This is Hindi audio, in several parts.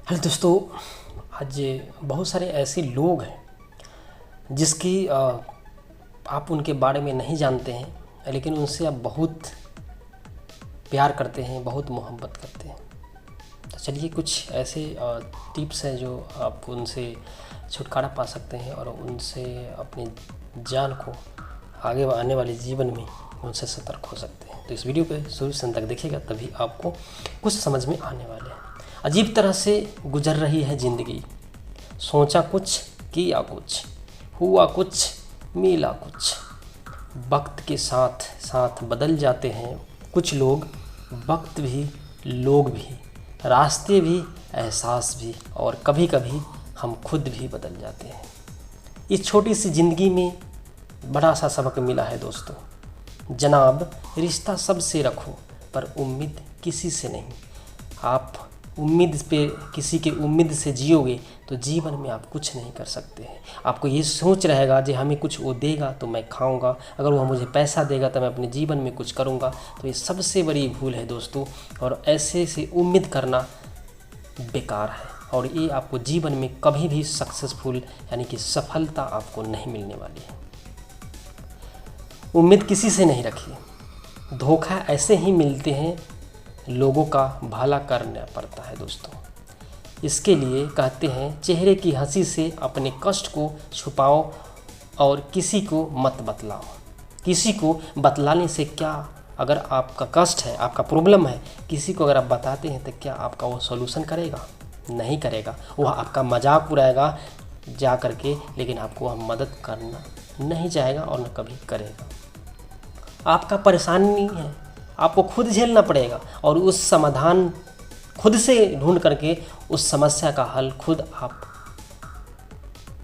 हेलो दोस्तों, आज बहुत सारे ऐसे लोग हैं जिसकी आप उनके बारे में नहीं जानते हैं, लेकिन उनसे आप बहुत प्यार करते हैं, बहुत मोहब्बत करते हैं। तो चलिए कुछ ऐसे टिप्स हैं जो आप उनसे छुटकारा पा सकते हैं और उनसे अपनी जान को आगे आने वाले जीवन में उनसे सतर्क हो सकते हैं। तो इस वीडियो पे शुरू से अंत तक देखिएगा, तभी आपको कुछ समझ में आने वाले हैं। अजीब तरह से गुजर रही है ज़िंदगी, सोचा कुछ किया कुछ, हुआ कुछ मिला कुछ। वक्त के साथ साथ बदल जाते हैं कुछ लोग, वक्त भी, लोग भी, रास्ते भी, एहसास भी, और कभी कभी हम खुद भी बदल जाते हैं। इस छोटी सी ज़िंदगी में बड़ा सा सबक मिला है दोस्तों। जनाब, रिश्ता सबसे रखो पर उम्मीद किसी से नहीं। आप उम्मीद पे किसी के उम्मीद से जियोगे तो जीवन में आप कुछ नहीं कर सकते हैं। आपको ये सोच रहेगा कि हमें कुछ वो देगा तो मैं खाऊंगा, अगर वो मुझे पैसा देगा तो मैं अपने जीवन में कुछ करूंगा। तो ये सबसे बड़ी भूल है दोस्तों, और ऐसे से उम्मीद करना बेकार है, और ये आपको जीवन में कभी भी सक्सेसफुल यानी कि सफलता आपको नहीं मिलने वाली है। उम्मीद किसी से नहीं रखिए। धोखा ऐसे ही मिलते हैं, लोगों का भला करना पड़ता है दोस्तों। इसके लिए कहते हैं, चेहरे की हंसी से अपने कष्ट को छुपाओ और किसी को मत बतलाओ। किसी को बतलाने से क्या, अगर आपका कष्ट है, आपका प्रॉब्लम है, किसी को अगर आप बताते हैं तो क्या आपका वो सॉल्यूशन करेगा? नहीं करेगा। वह आपका मजाक उड़ाएगा जा करके, लेकिन आपको वह मदद करना नहीं चाहेगा और न कभी करेगा। आपका परेशानी है, आपको खुद झेलना पड़ेगा, और उस समाधान खुद से ढूंढ करके उस समस्या का हल खुद आप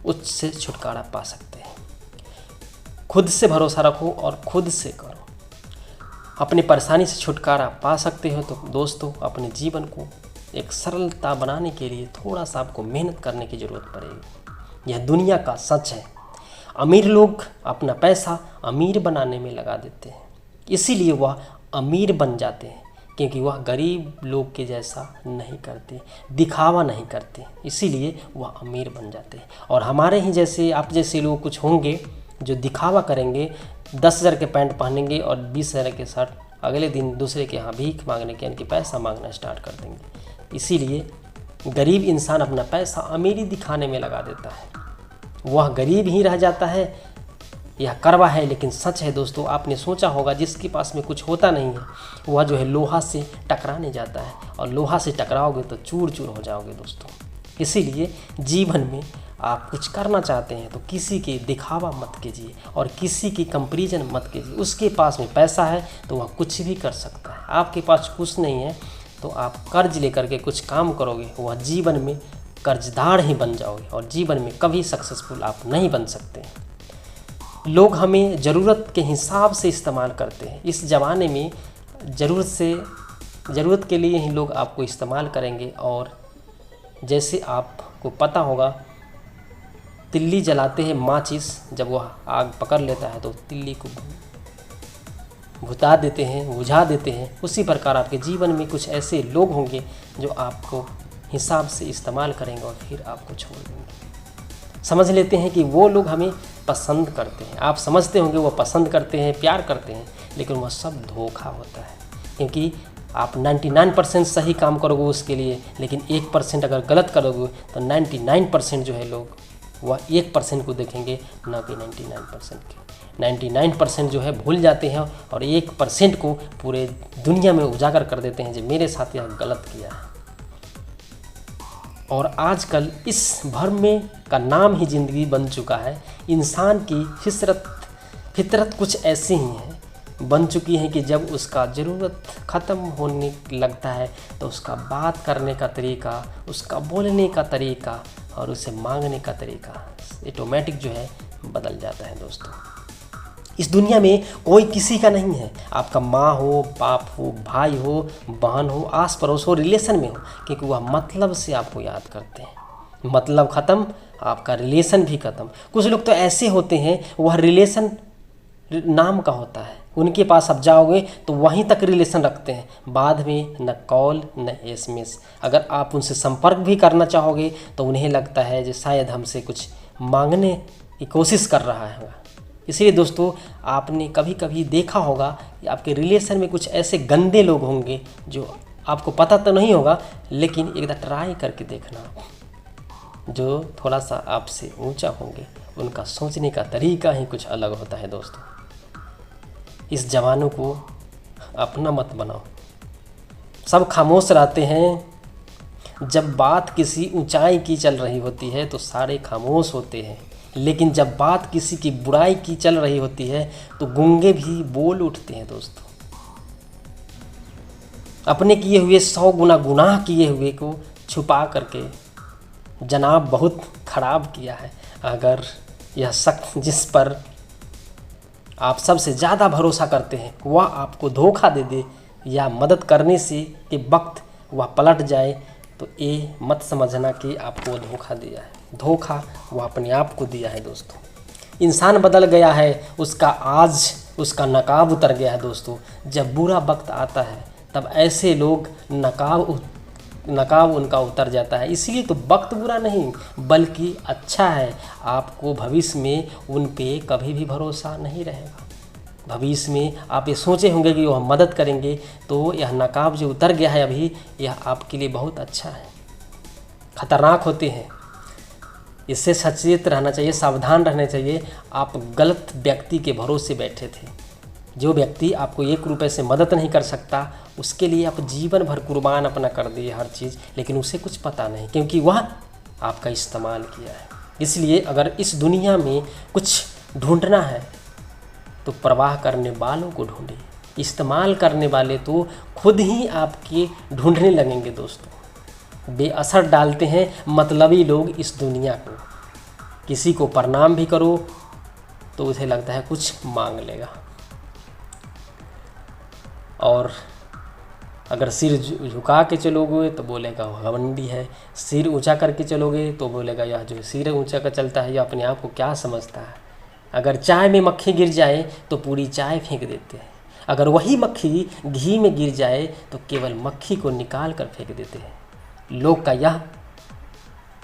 उससे छुटकारा पा सकते हैं। खुद से भरोसा रखो और खुद से करो। अपनी परेशानी से छुटकारा पा सकते हो तो दोस्तों, अपने जीवन को एक सरलता बनाने के लिए थोड़ा सा आपको मेहनत करने की ज़रूरत पड़ेगी। यह दुनिया का सच है। अमीर लोग अपना पैसा अमीर बनाने में लगा देते हैं, इसीलिए वह अमीर बन जाते हैं, क्योंकि वह गरीब लोग के जैसा नहीं करते, दिखावा नहीं करते, इसीलिए वह अमीर बन जाते हैं। और हमारे ही जैसे, आप जैसे लोग कुछ होंगे जो दिखावा करेंगे, 10,000 के पैंट पहनेंगे और 20,000 के शर्ट, अगले दिन दूसरे के यहाँ भीख मांगने के, यानी पैसा मांगना स्टार्ट कर देंगे। इसीलिए गरीब इंसान अपना पैसा अमीरी दिखाने में लगा देता है, वह गरीब ही रह जाता है। यह कड़वा है लेकिन सच है दोस्तों। आपने सोचा होगा, जिसके पास में कुछ होता नहीं है वह जो है लोहा से टकराने जाता है, और लोहा से टकराओगे तो चूर चूर हो जाओगे दोस्तों। इसीलिए जीवन में आप कुछ करना चाहते हैं तो किसी के दिखावा मत कीजिए और किसी की कंपैरिजन मत कीजिए। उसके पास में पैसा है तो वह कुछ भी कर सकता है, आपके पास कुछ नहीं है तो आप कर्ज लेकर के कुछ काम करोगे, वह जीवन में कर्जदार ही बन जाओगे और जीवन में कभी सक्सेसफुल आप नहीं बन सकते। लोग हमें ज़रूरत के हिसाब से इस्तेमाल करते हैं। इस ज़माने में ज़रूरत के लिए ही लोग आपको इस्तेमाल करेंगे। और जैसे आपको पता होगा, तिल्ली जलाते हैं माचिस, जब वह आग पकड़ लेता है तो तिल्ली को बुझा देते हैं। उसी प्रकार आपके जीवन में कुछ ऐसे लोग होंगे जो आपको हिसाब से इस्तेमाल करेंगे और फिर आपको छोड़ देंगे। समझ लेते हैं कि वो लोग हमें पसंद करते हैं, आप समझते होंगे वो पसंद करते हैं, प्यार करते हैं, लेकिन वह सब धोखा होता है। क्योंकि आप 99% सही काम करोगे उसके लिए, लेकिन 1% अगर गलत करोगे तो 99% जो है लोग वह 1% को देखेंगे, ना कि 99% के। 99% जो है भूल जाते हैं और 1% को पूरे दुनिया में उजागर कर देते हैं जो मेरे साथ यह गलत किया है। और आजकल इस भ्रम में का नाम ही ज़िंदगी बन चुका है। इंसान की फितरत कुछ ऐसी ही है, बन चुकी है कि जब उसका ज़रूरत ख़त्म होने लगता है तो उसका बात करने का तरीका, उसका बोलने का तरीका और उसे मांगने का तरीका ऑटोमेटिक जो है बदल जाता है दोस्तों। इस दुनिया में कोई किसी का नहीं है। आपका माँ हो, बाप हो, भाई हो, बहन हो, आस पड़ोस हो, रिलेशन में हो, क्योंकि वह मतलब से आपको याद करते हैं। मतलब ख़त्म, आपका रिलेशन भी ख़त्म। कुछ लोग तो ऐसे होते हैं, वह रिलेशन नाम का होता है। उनके पास आप जाओगे तो वहीं तक रिलेशन रखते हैं, बाद में न कॉल न एसएमएस। अगर आप उनसे संपर्क भी करना चाहोगे तो उन्हें लगता है जो शायद हमसे कुछ मांगने की कोशिश कर रहा है। इसलिए दोस्तों, आपने कभी कभी देखा होगा कि आपके रिलेशन में कुछ ऐसे गंदे लोग होंगे जो आपको पता तो नहीं होगा, लेकिन एक बार ट्राई करके देखना। जो थोड़ा सा आपसे ऊंचा होंगे, उनका सोचने का तरीका ही कुछ अलग होता है दोस्तों। इस जवानों को अपना मत बनाओ। सब खामोश रहते हैं। जब बात किसी ऊंचाई की चल रही होती है तो सारे खामोश होते हैं, लेकिन जब बात किसी की बुराई की चल रही होती है तो गूंगे भी बोल उठते हैं दोस्तों। अपने किए हुए 100 गुना गुनाह किए हुए को छुपा करके जनाब बहुत खराब किया है। अगर यह शख्स जिस पर आप सबसे ज़्यादा भरोसा करते हैं वह आपको धोखा दे दे या मदद करने से के वक्त वह पलट जाए, तो ये मत समझना कि आपको धोखा दिया है। धोखा वह अपने आप को दिया है दोस्तों। इंसान बदल गया है, उसका नकाब उतर गया है दोस्तों। जब बुरा वक्त आता है तब ऐसे लोग नकाब उनका उतर जाता है। इसलिए तो वक्त बुरा नहीं बल्कि अच्छा है। आपको भविष्य में उन पे कभी भी भरोसा नहीं रहेगा। भविष्य में आप ये सोचे होंगे कि वह मदद करेंगे, तो यह नकाब जो उतर गया है अभी, यह आपके लिए बहुत अच्छा है। खतरनाक होते हैं, इससे सचेत रहना चाहिए, सावधान रहना चाहिए। आप गलत व्यक्ति के भरोसे बैठे थे। जो व्यक्ति आपको 1 रुपये से मदद नहीं कर सकता, उसके लिए आप जीवन भर कुर्बान अपना कर दिए हर चीज़, लेकिन उसे कुछ पता नहीं, क्योंकि वह आपका इस्तेमाल किया है। इसलिए अगर इस दुनिया में कुछ ढूंढना है तो परवाह करने वालों को ढूंढिए। इस्तेमाल करने वाले तो खुद ही आपके ढूंढने लगेंगे दोस्तों। बेअसर डालते हैं मतलबी लोग इस दुनिया को। किसी को प्रणाम भी करो तो उसे लगता है कुछ मांग लेगा, और अगर सिर झुका के चलोगे तो बोलेगा घमंडी है। सिर ऊंचा करके चलोगे तो बोलेगा यह जो सिर ऊंचा कर चलता है यह अपने आप को क्या समझता है। अगर चाय में मक्खी गिर जाए तो पूरी चाय फेंक देते हैं। अगर वही मक्खी घी में गिर जाए तो केवल मक्खी को निकाल कर फेंक देते हैं। लोग का यह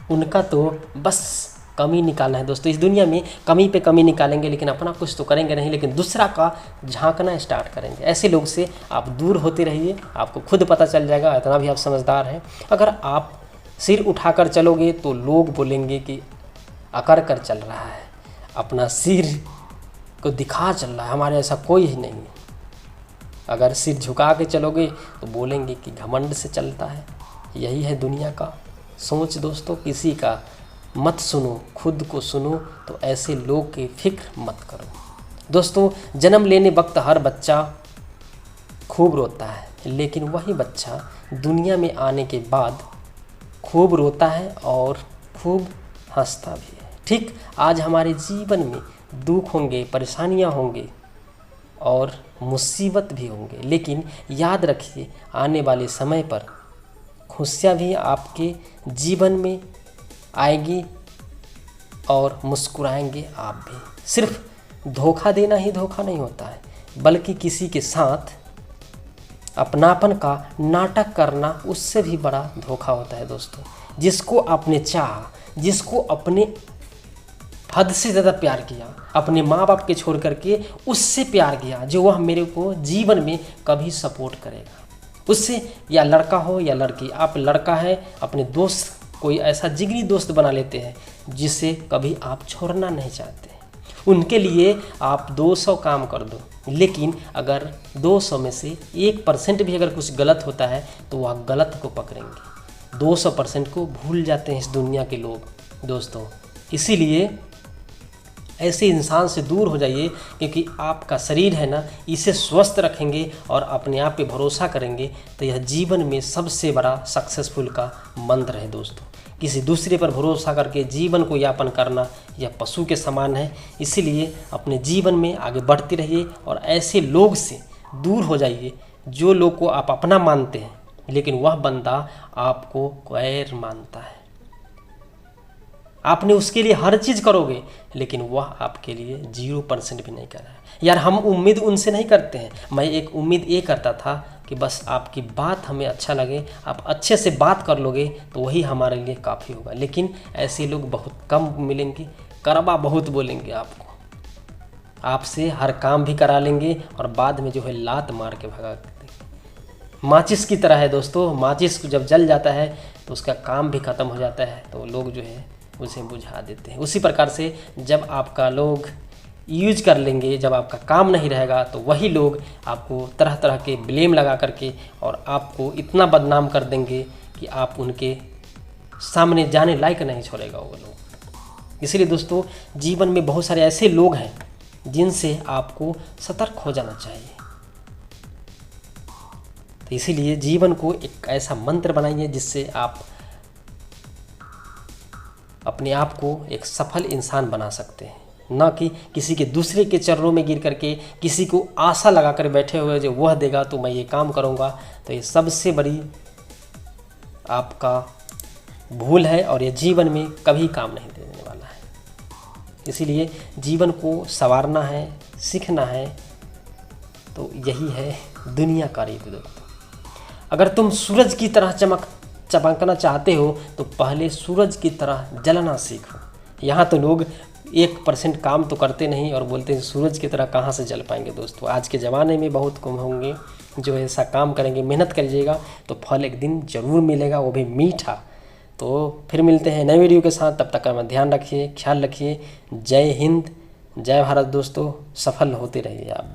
उनका तो बस कमी निकालना है दोस्तों। इस दुनिया में कमी पे कमी निकालेंगे, लेकिन अपना कुछ तो करेंगे नहीं, लेकिन दूसरा का झांकना स्टार्ट करेंगे। ऐसे लोग से आप दूर होते रहिए, आपको खुद पता चल जाएगा, इतना भी आप समझदार हैं। अगर आप सिर उठाकर चलोगे तो लोग बोलेंगे कि अकड़ कर चल रहा है, अपना सिर को दिखा चल रहा है, हमारे ऐसा कोई ही नहीं। अगर सिर झुका के चलोगे तो बोलेंगे कि घमंड से चलता है। यही है दुनिया का सोच दोस्तों। किसी का मत सुनो, खुद को सुनो। तो ऐसे लोग की फिक्र मत करो दोस्तों। जन्म लेने वक्त हर बच्चा खूब रोता है, लेकिन वही बच्चा दुनिया में आने के बाद खूब रोता है और खूब हंसता भी है। ठीक आज हमारे जीवन में दुख होंगे, परेशानियां होंगे और मुसीबत भी होंगे, लेकिन याद रखिए आने वाले समय पर खुशियाँ भी आपके जीवन में आएगी और मुस्कुराएंगे आप भी। सिर्फ धोखा देना ही धोखा नहीं होता है, बल्कि किसी के साथ अपनापन का नाटक करना उससे भी बड़ा धोखा होता है दोस्तों। जिसको आपने चाहा, जिसको अपने हद से ज़्यादा प्यार किया, अपने माँ बाप के छोड़ करके उससे प्यार किया, जो वह मेरे को जीवन में कभी सपोर्ट करेगा। उससे या लड़का हो या लड़की, आप लड़का है अपने दोस्त कोई ऐसा जिगरी दोस्त बना लेते हैं जिसे कभी आप छोड़ना नहीं चाहते। उनके लिए आप 200 काम कर दो, लेकिन अगर 200 में से 1% भी अगर कुछ गलत होता है तो वह गलत को पकड़ेंगे। 200% को भूल जाते हैं इस दुनिया के लोग दोस्तों। इसीलिए ऐसे इंसान से दूर हो जाइए, क्योंकि आपका शरीर है ना, इसे स्वस्थ रखेंगे और अपने आप पे भरोसा करेंगे तो यह जीवन में सबसे बड़ा सक्सेसफुल का मंत्र है दोस्तों। किसी दूसरे पर भरोसा करके जीवन को यापन करना यह पशु के समान है। इसीलिए अपने जीवन में आगे बढ़ते रहिए और ऐसे लोग से दूर हो जाइए जो लोग को आप अपना मानते हैं, लेकिन वह बंदा आपको गैर मानता है। आपने उसके लिए हर चीज़ करोगे, लेकिन वह आपके लिए 0% भी नहीं कर रहा है। यार हम उम्मीद उनसे नहीं करते हैं, मैं एक उम्मीद ये करता था कि बस आपकी बात हमें अच्छा लगे, आप अच्छे से बात कर लोगे तो वही हमारे लिए काफ़ी होगा। लेकिन ऐसे लोग बहुत कम मिलेंगे, कड़वा बहुत बोलेंगे आपको, आपसे हर काम भी करा लेंगे और बाद में जो है लात मार के भगा देंगे। माचिस की तरह है दोस्तों, माचिस जब जल जाता है तो उसका काम भी ख़त्म हो जाता है, तो लोग जो है उसे बुझा देते हैं। उसी प्रकार से जब आपका लोग यूज कर लेंगे, जब आपका काम नहीं रहेगा, तो वही लोग आपको तरह तरह के ब्लेम लगा करके और आपको इतना बदनाम कर देंगे कि आप उनके सामने जाने लायक नहीं छोड़ेगा वो लोग। इसलिए दोस्तों जीवन में बहुत सारे ऐसे लोग हैं जिनसे आपको सतर्क हो जाना चाहिए। तो इसीलिए जीवन को एक ऐसा मंत्र बनाइए जिससे आप अपने आप को एक सफल इंसान बना सकते हैं, ना कि किसी के दूसरे के चरणों में गिर करके किसी को आशा लगा कर बैठे हुए जो वह देगा तो मैं ये काम करूँगा। तो ये सबसे बड़ी आपका भूल है और ये जीवन में कभी काम नहीं देने वाला है। इसीलिए जीवन को संवारना है, सीखना है, तो यही है दुनिया का रीति दोस्तों। अगर तुम सूरज की तरह चमकना चाहते हो तो पहले सूरज की तरह जलना सीखो। यहाँ तो लोग 1% काम तो करते नहीं और बोलते हैं सूरज की तरह कहाँ से जल पाएंगे। दोस्तों आज के ज़माने में बहुत कम होंगे जो ऐसा काम करेंगे, मेहनत करिएगा तो फल एक दिन ज़रूर मिलेगा, वो भी मीठा। तो फिर मिलते हैं नए वीडियो के साथ, तब तक अपना ध्यान रखिए, ख्याल रखिए। जय हिंद, जय भारत दोस्तों, सफल होते रहिए आप।